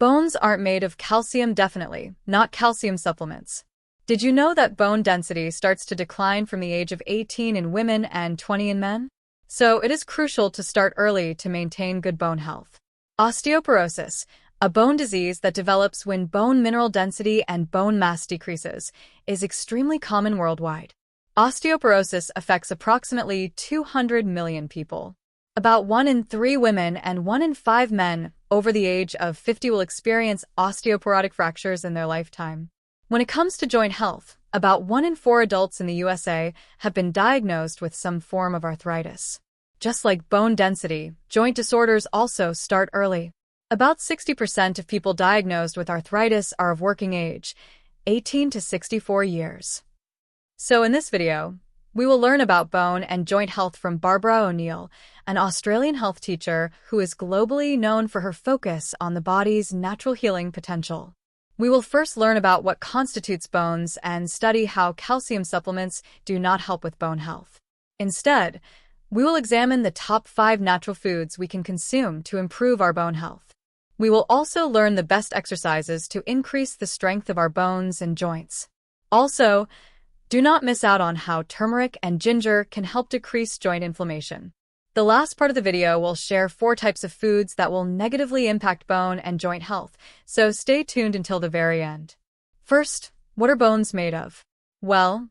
Bones aren't made of calcium, definitely, not calcium supplements. Did you know that bone density starts to decline from the age of 18 in women and 20 in men? So it is crucial to start early to maintain good bone health. Osteoporosis, a bone disease that develops when bone mineral density and bone mass decreases, is extremely common worldwide. Osteoporosis affects approximately 200 million people. About 1 in 3 women and 1 in 5 men over the age of 50 will experience osteoporotic fractures in their lifetime. When it comes to joint health, about 1 in 4 adults in the USA have been diagnosed with some form of arthritis. Just like bone density, joint disorders also start early. About 60% of people diagnosed with arthritis are of working age, 18 to 64 years. So in this video, we will learn about bone and joint health from Barbara O'Neill, an Australian health teacher who is globally known for her focus on the body's natural healing potential. We will first learn about what constitutes bones and study how calcium supplements do not help with bone health. Instead, we will examine the top 5 natural foods we can consume to improve our bone health. We will also learn the best exercises to increase the strength of our bones and joints. Also, do not miss out on how turmeric and ginger can help decrease joint inflammation. The last part of the video will share 4 types of foods that will negatively impact bone and joint health, so stay tuned until the very end. First, what are bones made of? Well,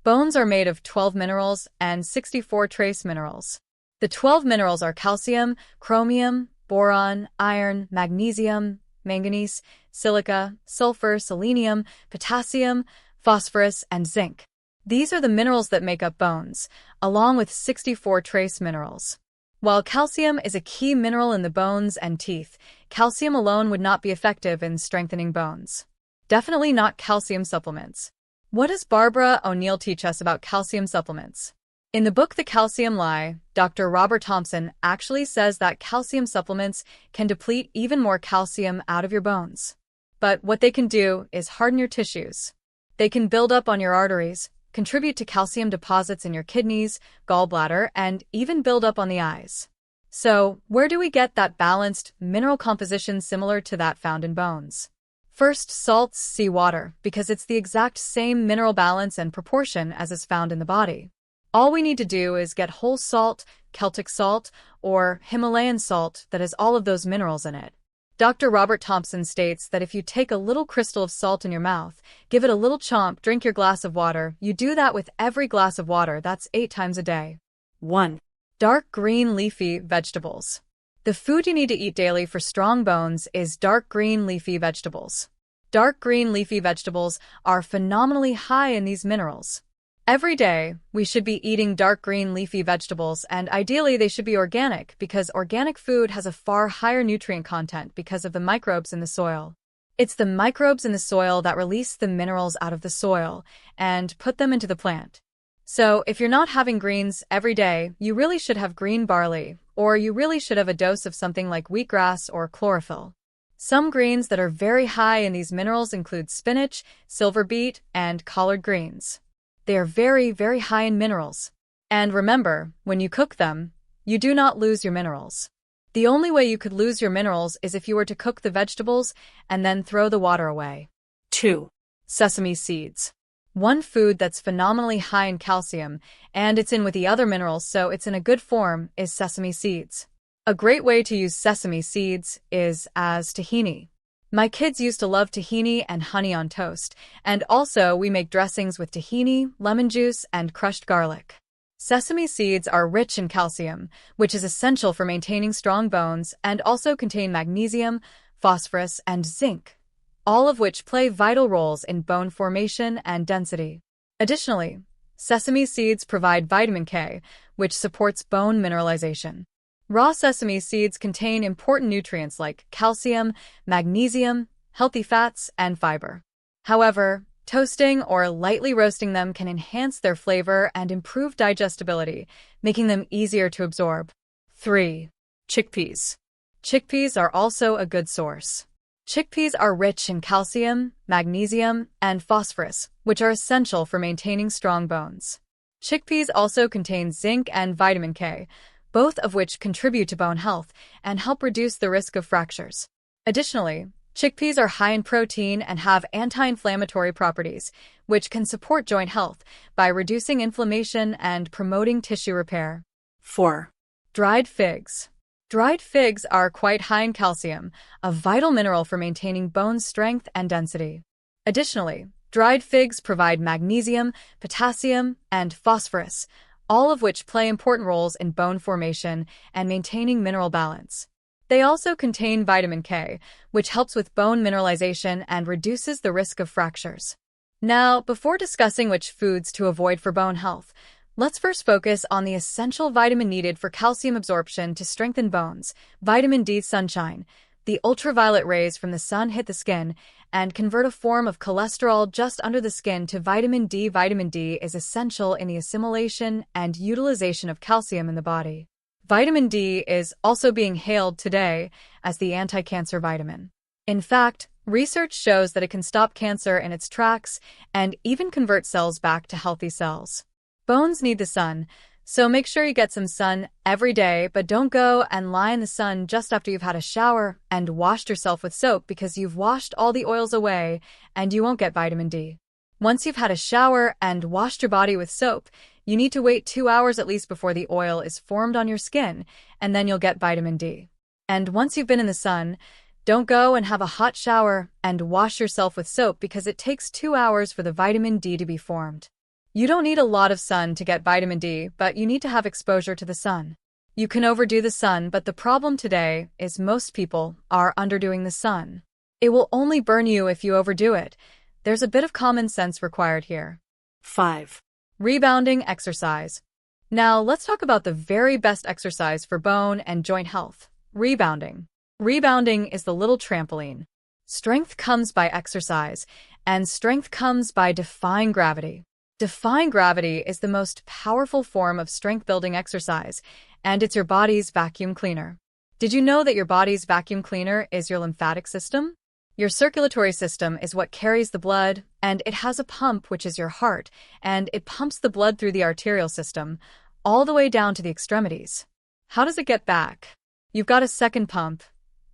bones are made of 12 minerals and 64 trace minerals. The 12 minerals are calcium, chromium, boron, iron, magnesium, manganese, silica, sulfur, selenium, potassium, phosphorus, and zinc. These are the minerals that make up bones, along with 64 trace minerals. While calcium is a key mineral in the bones and teeth, calcium alone would not be effective in strengthening bones. Definitely not calcium supplements. What does Barbara O'Neill teach us about calcium supplements? In the book The Calcium Lie, Dr. Robert Thompson actually says that calcium supplements can deplete even more calcium out of your bones. But what they can do is harden your tissues. They can build up on your arteries, contribute to calcium deposits in your kidneys, gallbladder, and even build up on the eyes. So, where do we get that balanced mineral composition similar to that found in bones? First, salts, sea water, because it's the exact same mineral balance and proportion as is found in the body. All we need to do is get whole salt, Celtic salt, or Himalayan salt that has all of those minerals in it. Dr. Robert Thompson states that if you take a little crystal of salt in your mouth, give it a little chomp, drink your glass of water, you do that with every glass of water, that's 8 times a day. 1. Dark green leafy vegetables. The food you need to eat daily for strong bones is dark green leafy vegetables. Dark green leafy vegetables are phenomenally high in these minerals. Every day, we should be eating dark green leafy vegetables, and ideally they should be organic because organic food has a far higher nutrient content because of the microbes in the soil. It's the microbes in the soil that release the minerals out of the soil and put them into the plant. So if you're not having greens every day, you really should have green barley, or you really should have a dose of something like wheatgrass or chlorophyll. Some greens that are very high in these minerals include spinach, silver beet, and collard greens. They are very, very high in minerals. And remember, when you cook them, you do not lose your minerals. The only way you could lose your minerals is if you were to cook the vegetables and then throw the water away. 2. Sesame seeds. One food that's phenomenally high in calcium, and it's in with the other minerals so it's in a good form, is sesame seeds. A great way to use sesame seeds is as tahini. My kids used to love tahini and honey on toast, and also we make dressings with tahini, lemon juice, and crushed garlic. Sesame seeds are rich in calcium, which is essential for maintaining strong bones, and also contain magnesium, phosphorus, and zinc, all of which play vital roles in bone formation and density. Additionally, sesame seeds provide vitamin K, which supports bone mineralization. Raw sesame seeds contain important nutrients like calcium, magnesium, healthy fats, and fiber. However, toasting or lightly roasting them can enhance their flavor and improve digestibility, making them easier to absorb. 3. Chickpeas. Chickpeas are also a good source. Chickpeas are rich in calcium, magnesium, and phosphorus, which are essential for maintaining strong bones. Chickpeas also contain zinc and vitamin K, both of which contribute to bone health and help reduce the risk of fractures. Additionally, Chickpeas are high in protein and have anti-inflammatory properties, which can support joint health by reducing inflammation and promoting tissue repair. 4. Dried figs. Dried figs are quite high in calcium, a vital mineral for maintaining bone strength and density. Additionally, dried figs provide magnesium, potassium, and phosphorus, all of which play important roles in bone formation and maintaining mineral balance. They also contain vitamin K, which helps with bone mineralization and reduces the risk of fractures. Now, before discussing which foods to avoid for bone health, let's first focus on the essential vitamin needed for calcium absorption to strengthen bones. Vitamin D. Sunshine. The ultraviolet rays from the sun hit the skin and convert a form of cholesterol just under the skin to vitamin D. Vitamin D is essential in the assimilation and utilization of calcium in the body. Vitamin D is also being hailed today as the anti-cancer vitamin. In fact, research shows that it can stop cancer in its tracks and even convert cells back to healthy cells. Bones need the sun, so make sure you get some sun every day, but don't go and lie in the sun just after you've had a shower and washed yourself with soap because you've washed all the oils away and you won't get vitamin D. Once you've had a shower and washed your body with soap, you need to wait 2 hours at least before the oil is formed on your skin, and then you'll get vitamin D. And once you've been in the sun, don't go and have a hot shower and wash yourself with soap because it takes 2 hours for the vitamin D to be formed. You don't need a lot of sun to get vitamin D, but you need to have exposure to the sun. You can overdo the sun, but the problem today is most people are underdoing the sun. It will only burn you if you overdo it. There's a bit of common sense required here. 5. Rebounding exercise. Now, let's talk about the very best exercise for bone and joint health. Rebounding. Rebounding is the little trampoline. Strength comes by exercise, and strength comes by defying gravity. Defying gravity is the most powerful form of strength-building exercise, and it's your body's vacuum cleaner. Did you know that your body's vacuum cleaner is your lymphatic system? Your circulatory system is what carries the blood, and it has a pump, which is your heart, and it pumps the blood through the arterial system, all the way down to the extremities. How does it get back? You've got a second pump,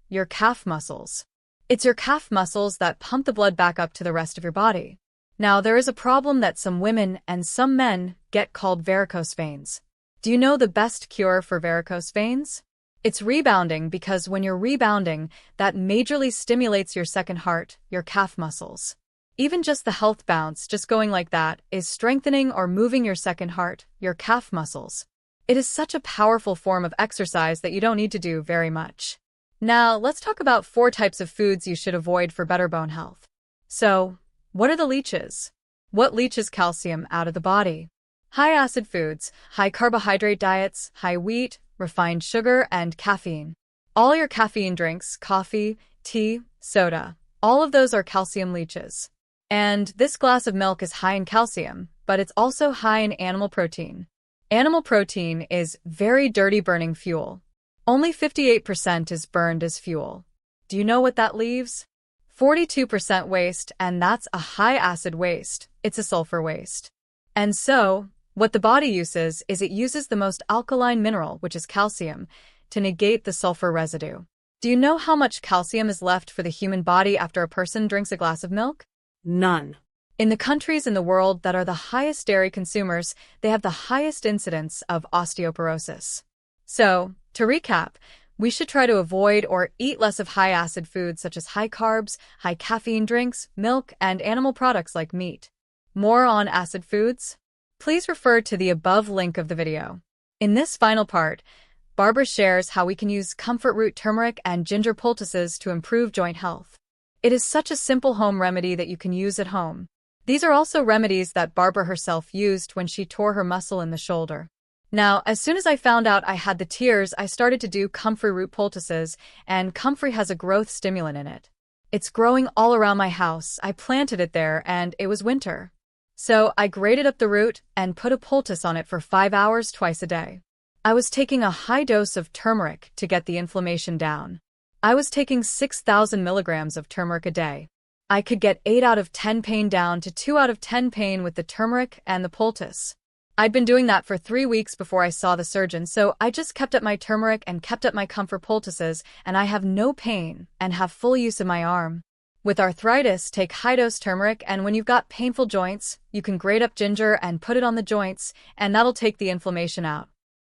your calf muscles. It's your calf muscles that pump the blood back up to the rest of your body. Now, there is a problem that some women and some men get called varicose veins. Do you know the best cure for varicose veins? It's rebounding, because when you're rebounding, that majorly stimulates your second heart, your calf muscles. Even just the health bounce, just going like that, is strengthening or moving your second heart, your calf muscles. It is such a powerful form of exercise that you don't need to do very much. Now, let's talk about 4 types of foods you should avoid for better bone health. So, what are the leeches? What leaches calcium out of the body? High-acid foods, high-carbohydrate diets, high wheat, refined sugar, and caffeine. All your caffeine drinks, coffee, tea, soda, all of those are calcium leeches. And this glass of milk is high in calcium, but it's also high in animal protein. Animal protein is very dirty burning fuel. Only 58% is burned as fuel. Do you know what that leaves? 42% waste, and that's a high-acid waste. It's a sulfur waste. And so, what the body uses is it uses the most alkaline mineral, which is calcium, to negate the sulfur residue. Do you know how much calcium is left for the human body after a person drinks a glass of milk? None. In the countries in the world that are the highest dairy consumers, they have the highest incidence of osteoporosis. So, to recap, we should try to avoid or eat less of high-acid foods such as high carbs, high caffeine drinks, milk, and animal products like meat. More on acid foods? Please refer to the above link of the video. In this final part, Barbara shares how we can use comfort root turmeric and ginger poultices to improve joint health. It is such a simple home remedy that you can use at home. These are also remedies that Barbara herself used when she tore her muscle in the shoulder. Now, as soon as I found out I had the tears, I started to do comfrey root poultices, and comfrey has a growth stimulant in it. It's growing all around my house. I planted it there, and it was winter. So I grated up the root and put a poultice on it for 5 hours twice a day. I was taking a high dose of turmeric to get the inflammation down. I was taking 6,000 milligrams of turmeric a day. I could get 8 out of 10 pain down to 2 out of 10 pain with the turmeric and the poultice. I'd been doing that for 3 weeks before I saw the surgeon, so I just kept up my turmeric and kept up my comfort poultices, and I have no pain and have full use of my arm. With arthritis, take high-dose turmeric, and when you've got painful joints, you can grate up ginger and put it on the joints, and that'll take the inflammation out.